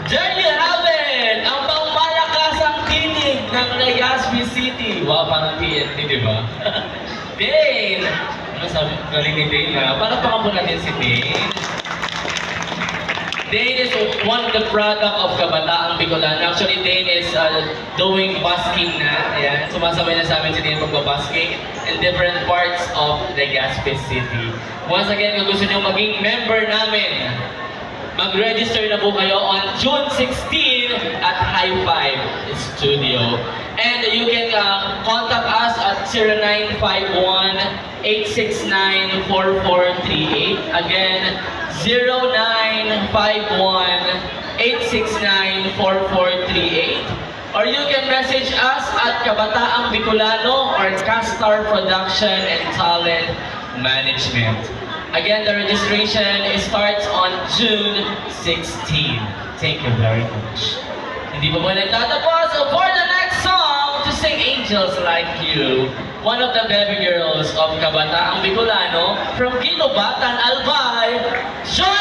There you have it! Ang pangmalakasang tinig ng Legazpi City. Wow, parang TNT, di ba? Dane! Ano sabi? Galing ni Dane na. Parang pakampo natin si Dane. Dane is one of the product of Kabataang Bicolano. Actually, Dane is doing busking na. Ayan, sumasabay na sa amin si Dane magbabusking in different parts of Legazpi City. Once again, kung gusto nyo maging member namin, mag-register na po kayo on June 16 at High Five Studio. And you can contact us at 0951-869-4438. Again, 0951-869-4438. Or you can message us at Kabataang Bicolano or Castar Production and Talent Management. Again, the registration starts on June 16. Thank you very much. Hindi pa po nagtatapos. So for the next song, to sing Angels Like You, one of the baby girls of Kabataang Bicolano from Kinobatan, Albay, Joy